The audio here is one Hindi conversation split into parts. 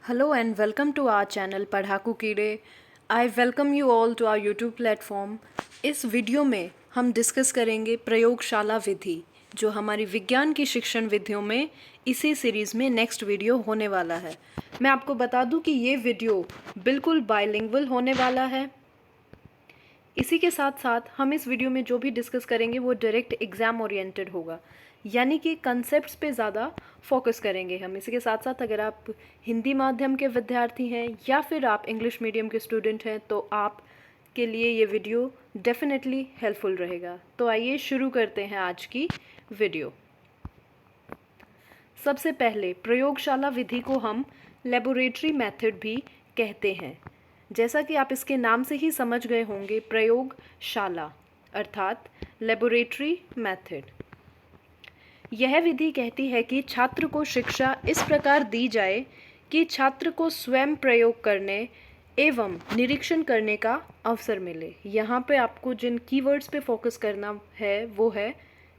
Hello and welcome to our channel पढ़ाकू कीड़े। I welcome you all to our YouTube platform। इस वीडियो में हम डिस्कस करेंगे प्रयोगशाला विधि, जो हमारी विज्ञान की शिक्षण विधियों में इसी सीरीज़ में नेक्स्ट वीडियो होने वाला है। मैं आपको बता दूं कि ये वीडियो बिल्कुल बाइलिंगुअल होने वाला है। इसी के साथ साथ हम इस वीडियो में जो भी डिस्कस करेंगे वो डायरेक्ट एग्ज़ाम ओरिएंटेड होगा, यानी कि कंसेप्ट्स पे ज़्यादा फोकस करेंगे हम। इसी के साथ साथ अगर आप हिंदी माध्यम के विद्यार्थी हैं या फिर आप इंग्लिश मीडियम के स्टूडेंट हैं तो आप के लिए ये वीडियो डेफिनेटली हेल्पफुल रहेगा। तो आइए शुरू करते हैं आज की वीडियो। सबसे पहले प्रयोगशाला विधि को हम लेबोरेटरी मेथड भी कहते हैं। जैसा कि आप इसके नाम से ही समझ गए होंगे, प्रयोगशाला अर्थात लेबोरेटरी मेथड। यह विधि कहती है कि छात्र को शिक्षा इस प्रकार दी जाए कि छात्र को स्वयं प्रयोग करने एवं निरीक्षण करने का अवसर मिले। यहाँ पे आपको जिन कीवर्ड्स पे फोकस करना है वो है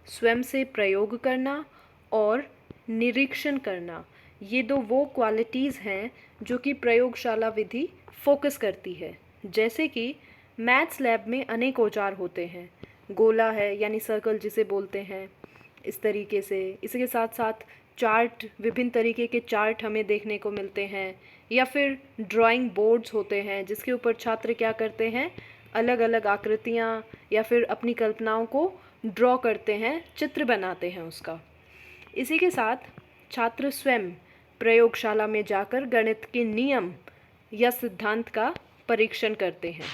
स्वयं से प्रयोग करना और निरीक्षण करना। ये दो वो क्वालिटीज़ हैं जो कि प्रयोगशाला विधि फोकस करती है। जैसे कि मैथ्स लैब में अनेक औजार होते हैं, गोला है यानी सर्कल जिसे बोलते हैं, इस तरीके से। इसके साथ साथ चार्ट, विभिन्न तरीके के चार्ट हमें देखने को मिलते हैं, या फिर ड्राइंग बोर्ड्स होते हैं जिसके ऊपर छात्र क्या करते हैं, अलग अलग आकृतियाँ या फिर अपनी कल्पनाओं को ड्रॉ करते हैं, चित्र बनाते हैं उसका। इसी के साथ छात्र स्वयं प्रयोगशाला में जाकर गणित के नियम या सिद्धांत का परीक्षण करते हैं।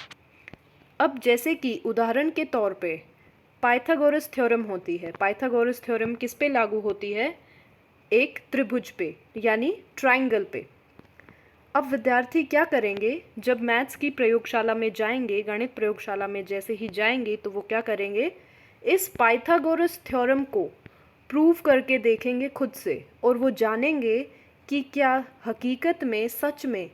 अब जैसे कि उदाहरण के तौर पे पाइथागोरस थ्योरम होती है। पाइथागोरस थ्योरम किस पे लागू होती है? एक त्रिभुज पे यानी ट्राइंगल पे। अब विद्यार्थी क्या करेंगे, जब मैथ्स की प्रयोगशाला में जाएंगे, गणित प्रयोगशाला में जैसे ही जाएंगे तो वो क्या करेंगे, इस पाइथागोरस थ्योरम को प्रूव करके देखेंगे खुद से, और वो जानेंगे कि क्या हकीकत में सच में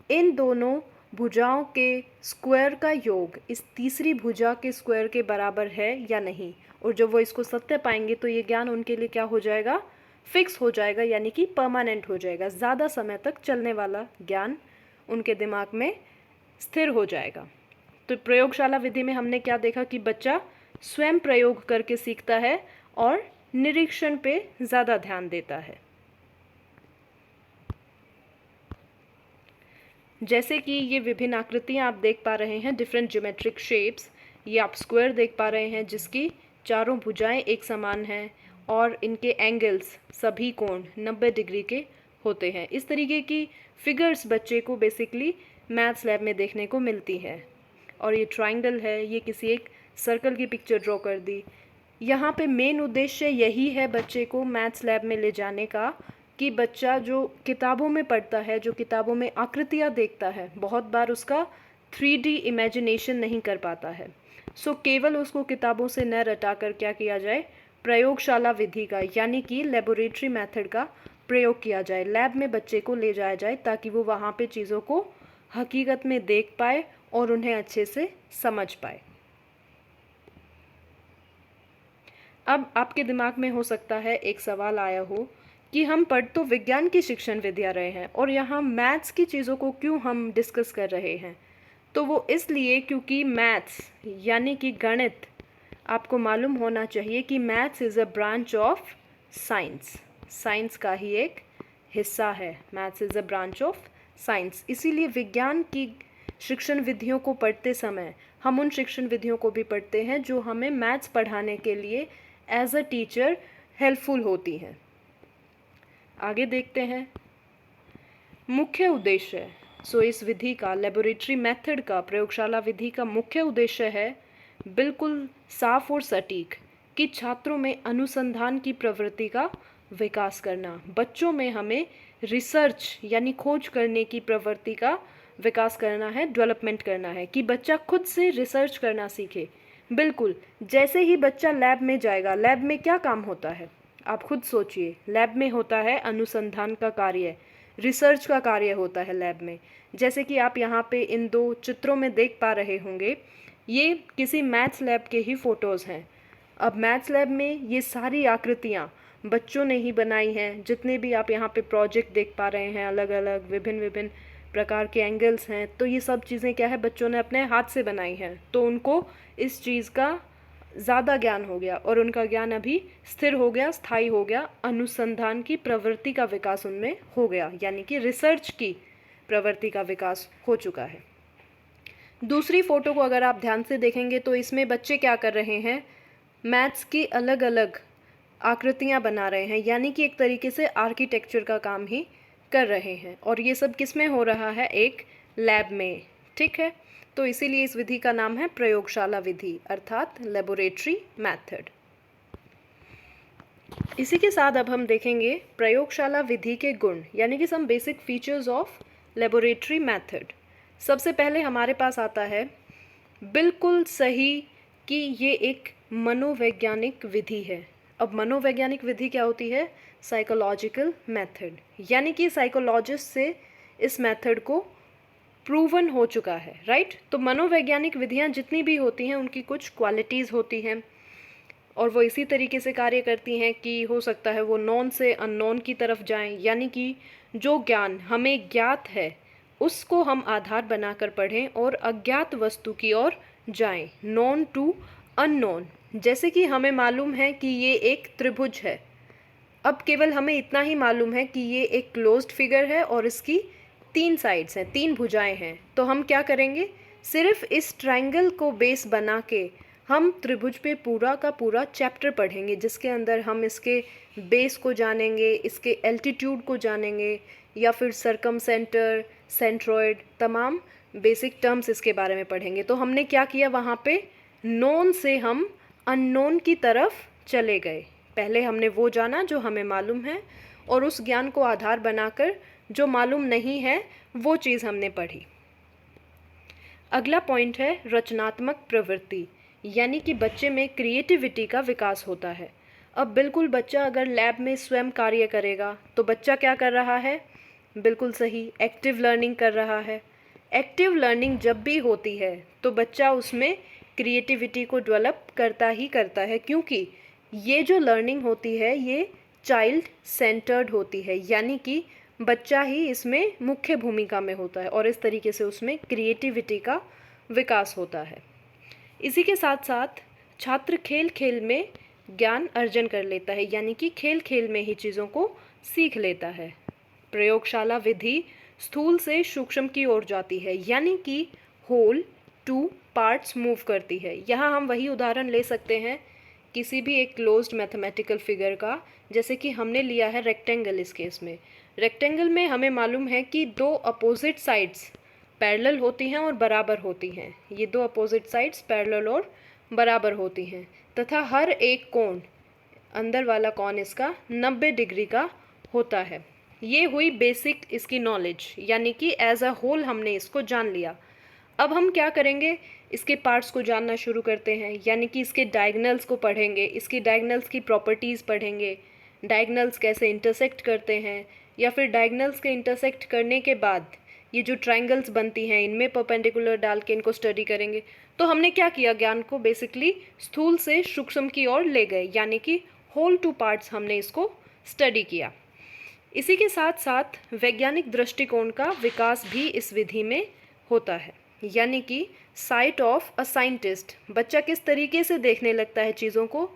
इन दोनों भुजाओं के स्क्वायर का योग इस तीसरी भुजा के स्क्वायर के बराबर है या नहीं। और जब वो इसको सत्य पाएंगे तो ये ज्ञान उनके लिए क्या हो जाएगा, फिक्स हो जाएगा, यानी कि परमानेंट हो जाएगा। ज़्यादा समय तक चलने वाला ज्ञान उनके दिमाग में स्थिर हो जाएगा। तो प्रयोगशाला विधि में हमने क्या देखा कि बच्चा स्वयं प्रयोग करके सीखता है और निरीक्षण पे ज़्यादा ध्यान देता है। जैसे कि ये विभिन्न आकृतियाँ आप देख पा रहे हैं, डिफरेंट ज्योमेट्रिक शेप्स। ये आप स्क्वायर देख पा रहे हैं जिसकी चारों भुजाएं एक समान हैं और इनके एंगल्स, सभी कोण 90 डिग्री के होते हैं। इस तरीके की फिगर्स बच्चे को बेसिकली मैथ्स लैब में देखने को मिलती है। और ये ट्राइंगल है, ये किसी एक सर्कल की पिक्चर ड्रॉ कर दी। यहाँ पे मेन उद्देश्य यही है बच्चे को मैथ्स लैब में ले जाने का कि बच्चा जो किताबों में पढ़ता है, जो किताबों में आकृतियाँ देखता है, बहुत बार उसका 3D इमेजिनेशन नहीं कर पाता है। सो केवल उसको किताबों से न रटा कर क्या किया जाए, प्रयोगशाला विधि का यानी कि लेबोरेटरी मेथड का प्रयोग किया जाए। लैब में बच्चे को ले जाया जाए ताकि वो वहाँ पे चीज़ों को हकीकत में देख पाए और उन्हें अच्छे से समझ पाए। अब आपके दिमाग में हो सकता है एक सवाल आया हो कि हम पढ़ तो विज्ञान की शिक्षण विधियाँ रहे हैं और यहाँ मैथ्स की चीज़ों को क्यों हम डिस्कस कर रहे हैं। तो वो इसलिए क्योंकि मैथ्स यानी कि गणित, आपको मालूम होना चाहिए कि maths is a branch of science. Science का ही एक हिस्सा है। Maths is a branch of science. इसीलिए विज्ञान की शिक्षण विधियों को पढ़ते समय हम उन शिक्षण विधियों को भी पढ़ते हैं जो हमें मैथ्स पढ़ाने के लिए एज अ टीचर हेल्पफुल होती हैं। आगे देखते हैं मुख्य उद्देश्य। सो इस विधि का, लेबोरेटरी मेथड का, प्रयोगशाला विधि का मुख्य उद्देश्य है बिल्कुल साफ और सटीक कि छात्रों में अनुसंधान की प्रवृत्ति का विकास करना। बच्चों में हमें रिसर्च यानी खोज करने की प्रवृत्ति का विकास करना है, डेवलपमेंट करना है, कि बच्चा खुद से रिसर्च करना सीखे। बिल्कुल जैसे ही बच्चा लैब में जाएगा, लैब में क्या काम होता है आप खुद सोचिए। लैब में होता है अनुसंधान का कार्य, रिसर्च का कार्य होता है लैब में। जैसे कि आप यहाँ पे इन दो चित्रों में देख पा रहे होंगे, ये किसी मैथ्स लैब के ही फ़ोटोज़ हैं। अब मैथ्स लैब में ये सारी आकृतियाँ बच्चों ने ही बनाई हैं। जितने भी आप यहाँ पे प्रोजेक्ट देख पा रहे हैं, अलग अलग विभिन्न विभिन्न प्रकार के एंगल्स हैं, तो ये सब चीज़ें क्या है, बच्चों ने अपने हाथ से बनाई हैं। तो उनको इस चीज़ का ज़्यादा ज्ञान हो गया और उनका ज्ञान अभी स्थिर हो गया, स्थायी हो गया। अनुसंधान की प्रवृत्ति का विकास उनमें हो गया, यानी कि रिसर्च की प्रवृत्ति का विकास हो चुका है। दूसरी फ़ोटो को अगर आप ध्यान से देखेंगे तो इसमें बच्चे क्या कर रहे हैं, मैथ्स की अलग अलग आकृतियाँ बना रहे हैं, यानी कि एक तरीके से आर्किटेक्चर का काम ही कर रहे हैं। और ये सब किस में हो रहा है, एक लैब में। ठीक है, तो इसीलिए इस विधि का नाम है प्रयोगशाला विधि, अर्थात लेबोरेटरी मेथड। इसी के साथ अब हम देखेंगे प्रयोगशाला विधि के गुण, यानी कि some basic features of laboratory method. सबसे पहले हमारे पास आता है बिल्कुल सही कि ये एक मनोवैज्ञानिक विधि है। अब मनोवैज्ञानिक विधि क्या होती है, साइकोलॉजिकल मेथड, यानी कि साइकोलॉजिस्ट से इस मेथड को प्रूवन हो चुका है, राइट। तो मनोवैज्ञानिक विधियां जितनी भी होती हैं उनकी कुछ क्वालिटीज़ होती हैं और वो इसी तरीके से कार्य करती हैं कि हो सकता है वो नॉन से अननोन की तरफ जाएं, यानी कि जो ज्ञान हमें ज्ञात है उसको हम आधार बनाकर पढ़ें और अज्ञात वस्तु की ओर जाएं, नॉन टू अननोन। जैसे कि हमें मालूम है कि ये एक त्रिभुज है, अब केवल हमें इतना ही मालूम है कि ये एक क्लोज्ड फिगर है और इसकी 3 साइड्स हैं, 3 भुजाएं हैं। तो हम क्या करेंगे, सिर्फ इस ट्रायंगल को बेस बना के हम त्रिभुज पे पूरा का पूरा चैप्टर पढ़ेंगे, जिसके अंदर हम इसके बेस को जानेंगे, इसके एल्टीट्यूड को जानेंगे, या फिर सरकमसेंटर, सेंट्रॉयड, तमाम बेसिक टर्म्स इसके बारे में पढ़ेंगे। तो हमने क्या किया, वहाँ पे नोन से हम अननोन की तरफ चले गए। पहले हमने वो जाना जो हमें मालूम है और उस ज्ञान को आधार बनाकर जो मालूम नहीं है वो चीज़ हमने पढ़ी। अगला पॉइंट है रचनात्मक प्रवृत्ति, यानी कि बच्चे में क्रिएटिविटी का विकास होता है। अब बिल्कुल बच्चा अगर लैब में स्वयं कार्य करेगा तो बच्चा क्या कर रहा है, बिल्कुल सही, एक्टिव लर्निंग कर रहा है। एक्टिव लर्निंग जब भी होती है तो बच्चा उसमें क्रिएटिविटी को डेवलप करता ही करता है, क्योंकि ये जो लर्निंग होती है ये चाइल्ड सेंटर्ड होती है, यानी कि बच्चा ही इसमें मुख्य भूमिका में होता है और इस तरीके से उसमें क्रिएटिविटी का विकास होता है। इसी के साथ साथ छात्र खेल खेल में ज्ञान अर्जन कर लेता है, यानी कि खेल खेल में ही चीज़ों को सीख लेता है। प्रयोगशाला विधि स्थूल से सूक्ष्म की ओर जाती है, यानी कि होल टू पार्ट्स मूव करती है। यहाँ हम वही उदाहरण ले सकते हैं किसी भी एक क्लोज्ड मैथमेटिकल फिगर का, जैसे कि हमने लिया है रेक्टेंगल। इस केस में रेक्टेंगल में हमें मालूम है कि 2 अपोजिट साइड्स पैरेलल होती हैं और बराबर होती हैं। ये 2 अपोजिट साइड्स पैरेलल और बराबर होती हैं तथा हर एक कोण, अंदर वाला कोण इसका 90 डिग्री का होता है। ये हुई बेसिक इसकी नॉलेज, यानी कि एज अ होल हमने इसको जान लिया। अब हम क्या करेंगे, इसके पार्ट्स को जानना शुरू करते हैं, यानी कि इसके डायगनल्स को पढ़ेंगे, इसकी डायगनल्स की प्रॉपर्टीज़ पढ़ेंगे, डायगनल्स कैसे इंटरसेक्ट करते हैं, या फिर डायगनल्स के इंटरसेक्ट करने के बाद ये जो ट्रायंगल्स बनती हैं इनमें परपेंडिकुलर डाल के इनको स्टडी करेंगे। तो हमने क्या किया, ज्ञान को बेसिकली स्थूल से सूक्ष्म की ओर ले गए, यानी कि होल टू पार्ट्स हमने इसको स्टडी किया। इसी के साथ साथ वैज्ञानिक दृष्टिकोण का विकास भी इस विधि में होता है, यानी कि साइट ऑफ अ साइंटिस्ट। बच्चा किस तरीके से देखने लगता है चीज़ों को,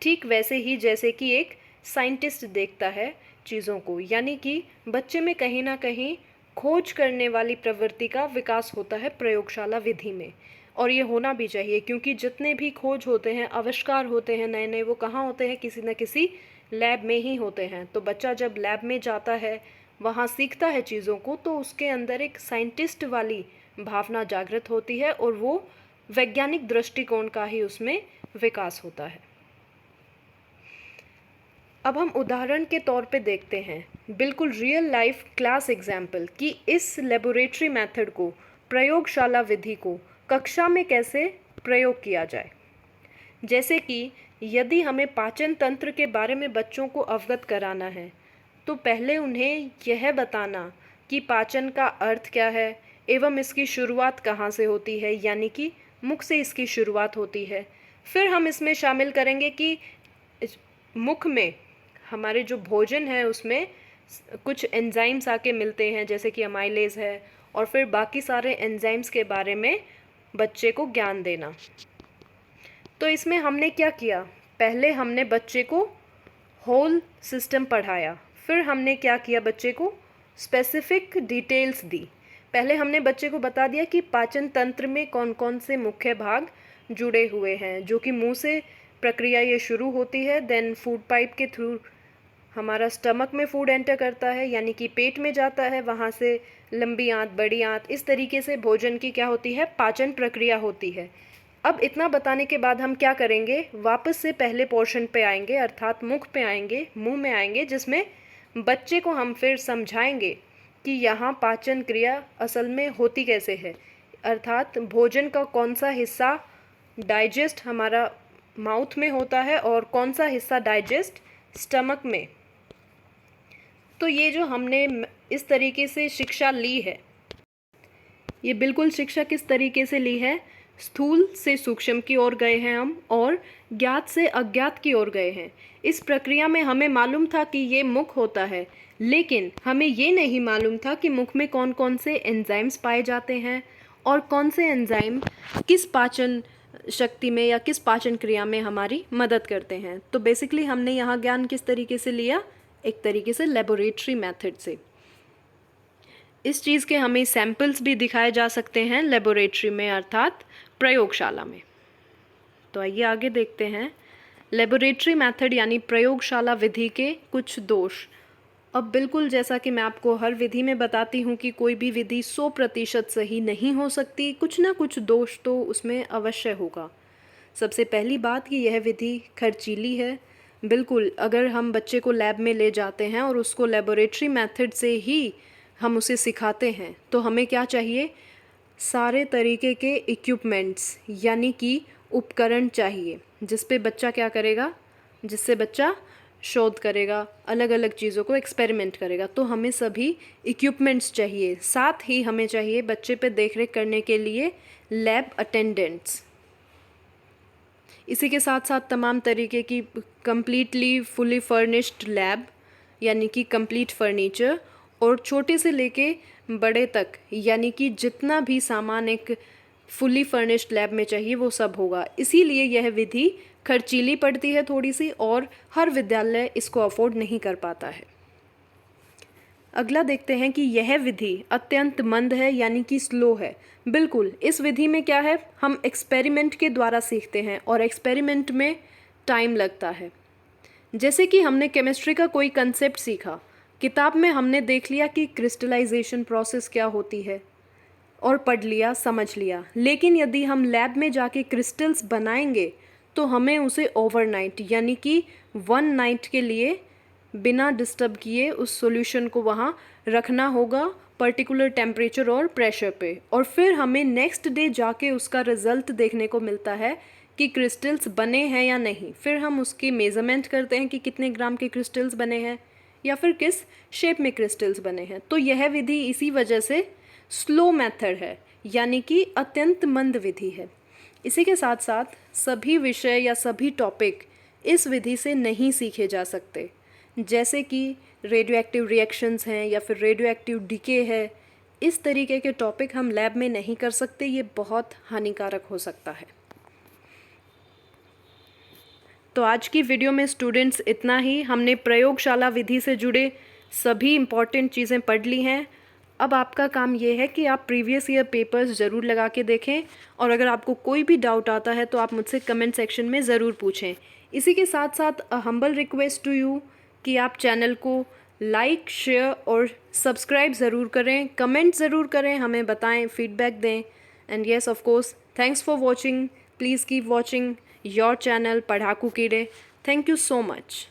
ठीक वैसे ही जैसे कि एक साइंटिस्ट देखता है चीज़ों को, यानी कि बच्चे में कहीं ना कहीं खोज करने वाली प्रवृत्ति का विकास होता है प्रयोगशाला विधि में। और ये होना भी चाहिए, क्योंकि जितने भी खोज होते हैं, आविष्कार होते हैं नए नए, वो कहाँ होते हैं, किसी न किसी लैब में ही होते हैं। तो बच्चा जब लैब में जाता है, वहाँ सीखता है चीज़ों को, तो उसके अंदर एक साइंटिस्ट वाली भावना जागृत होती है और वो वैज्ञानिक दृष्टिकोण का ही उसमें विकास होता है। अब हम उदाहरण के तौर पे देखते हैं, बिल्कुल रियल लाइफ क्लास एग्जाम्पल, कि इस लेबोरेटरी मेथड को, प्रयोगशाला विधि को कक्षा में कैसे प्रयोग किया जाए। जैसे कि यदि हमें पाचन तंत्र के बारे में बच्चों को अवगत कराना है, तो पहले उन्हें यह बताना कि पाचन का अर्थ क्या है एवं इसकी शुरुआत कहाँ से होती है, यानी कि मुख से इसकी शुरुआत होती है। फिर हम इसमें शामिल करेंगे कि मुख में हमारे जो भोजन है उसमें कुछ एंजाइम्स आके मिलते हैं, जैसे कि अमाइलेज है, और फिर बाकी सारे एंजाइम्स के बारे में बच्चे को ज्ञान देना। तो इसमें हमने क्या किया, पहले हमने बच्चे को होल सिस्टम पढ़ाया, फिर हमने क्या किया, बच्चे को स्पेसिफिक डिटेल्स दी। पहले हमने बच्चे को बता दिया कि पाचन तंत्र में कौन कौन से मुख्य भाग जुड़े हुए हैं, जो कि मुंह से प्रक्रिया ये शुरू होती है, देन फूड पाइप के थ्रू हमारा स्टमक में फूड एंटर करता है, यानी कि पेट में जाता है, वहाँ से लंबी आंत, बड़ी आंत, इस तरीके से भोजन की क्या होती है, पाचन प्रक्रिया होती है। अब इतना बताने के बाद हम क्या करेंगे, वापस से पहले पोर्शन पे आएंगे, अर्थात मुख पे आएंगे, मुंह में आएंगे, जिसमें बच्चे को हम फिर समझाएंगे कि यहाँ पाचन क्रिया असल में होती कैसे है, अर्थात भोजन का कौन सा हिस्सा डाइजेस्ट हमारा माउथ में होता है और कौन सा हिस्सा डाइजेस्ट स्टमक में। तो ये जो हमने इस तरीके से शिक्षा ली है, ये बिल्कुल शिक्षा किस तरीके से ली है, स्थूल से सूक्ष्म की ओर गए हैं हम, और ज्ञात से अज्ञात की ओर गए हैं। इस प्रक्रिया में हमें मालूम था कि ये मुख होता है, लेकिन हमें ये नहीं मालूम था कि मुख में कौन कौन से एंजाइम्स पाए जाते हैं और कौन से एंजाइम किस पाचन शक्ति में या किस पाचन क्रिया में हमारी मदद करते हैं। तो बेसिकली हमने यहाँ ज्ञान किस तरीके से लिया, एक तरीके से लेबोरेटरी मेथड से। इस चीज़ के हमें सैंपल्स भी दिखाए जा सकते हैं लेबोरेटरी में, अर्थात प्रयोगशाला में। तो आइए आगे देखते हैं लेबोरेटरी मेथड यानी प्रयोगशाला विधि के कुछ दोष। अब बिल्कुल जैसा कि मैं आपको हर विधि में बताती हूँ कि कोई भी विधि 100% सही नहीं हो सकती, कुछ ना कुछ दोष तो उसमें अवश्य होगा। सबसे पहली बात कि यह विधि खर्चीली है। बिल्कुल, अगर हम बच्चे को लैब में ले जाते हैं और उसको लेबोरेटरी मेथड से ही हम उसे सिखाते हैं, तो हमें क्या चाहिए, सारे तरीके के इक्विपमेंट्स यानी कि उपकरण चाहिए, जिस पे बच्चा क्या करेगा, जिससे बच्चा शोध करेगा, अलग अलग चीज़ों को एक्सपेरिमेंट करेगा। तो हमें सभी इक्विपमेंट्स चाहिए, साथ ही हमें चाहिए बच्चे पे देखरेख करने के लिए लैब अटेंडेंट्स। इसी के साथ साथ तमाम तरीके की कंप्लीटली फुली फर्निश्ड लैब यानी कि कंप्लीट फर्नीचर, और छोटे से लेके बड़े तक यानी कि जितना भी सामान एक फुली फर्निश्ड लैब में चाहिए वो सब होगा। इसीलिए यह विधि खर्चीली पड़ती है थोड़ी सी, और हर विद्यालय इसको अफोर्ड नहीं कर पाता है। अगला देखते हैं कि यह विधि अत्यंत मंद है यानी कि स्लो है। बिल्कुल, इस विधि में क्या है, हम एक्सपेरिमेंट के द्वारा सीखते हैं और एक्सपेरिमेंट में टाइम लगता है। जैसे कि हमने केमिस्ट्री का कोई कंसेप्ट सीखा, किताब में हमने देख लिया कि क्रिस्टलाइजेशन प्रोसेस क्या होती है और पढ़ लिया, समझ लिया, लेकिन यदि हम लैब में जाके क्रिस्टल्स बनाएंगे तो हमें उसे ओवरनाइट यानी कि 1 नाइट के लिए बिना डिस्टर्ब किए उस सॉल्यूशन को वहाँ रखना होगा पर्टिकुलर टेम्परेचर और प्रेशर पे, और फिर हमें नेक्स्ट डे जाके उसका रिजल्ट देखने को मिलता है कि क्रिस्टल्स बने हैं या नहीं। फिर हम उसकी मेज़रमेंट करते हैं कि कितने ग्राम के क्रिस्टल्स बने हैं या फिर किस शेप में क्रिस्टल्स बने हैं। तो यह विधि इसी वजह से स्लो मेथड है यानी कि अत्यंत मंद विधि है। इसी के साथ साथ सभी विषय या सभी टॉपिक इस विधि से नहीं सीखे जा सकते, जैसे कि रेडियो एक्टिव रिएक्शंस हैं या फिर रेडियो एक्टिव डिके है। इस तरीके के टॉपिक हम लैब में नहीं कर सकते, ये बहुत हानिकारक हो सकता है। तो आज की वीडियो में स्टूडेंट्स इतना ही। हमने प्रयोगशाला विधि से जुड़े सभी इम्पॉर्टेंट चीज़ें पढ़ ली हैं। अब आपका काम ये है कि आप प्रीवियस ईयर पेपर्स ज़रूर लगा के देखें, और अगर आपको कोई भी डाउट आता है तो आप मुझसे कमेंट सेक्शन में ज़रूर पूछें। इसी के साथ साथ a humble request to you कि आप चैनल को लाइक, शेयर और सब्सक्राइब ज़रूर करें, कमेंट ज़रूर करें, हमें बताएं, फीडबैक दें। And yes, of course, thanks for watching. Please keep watching your channel Padhaku Keede. Thank you so much.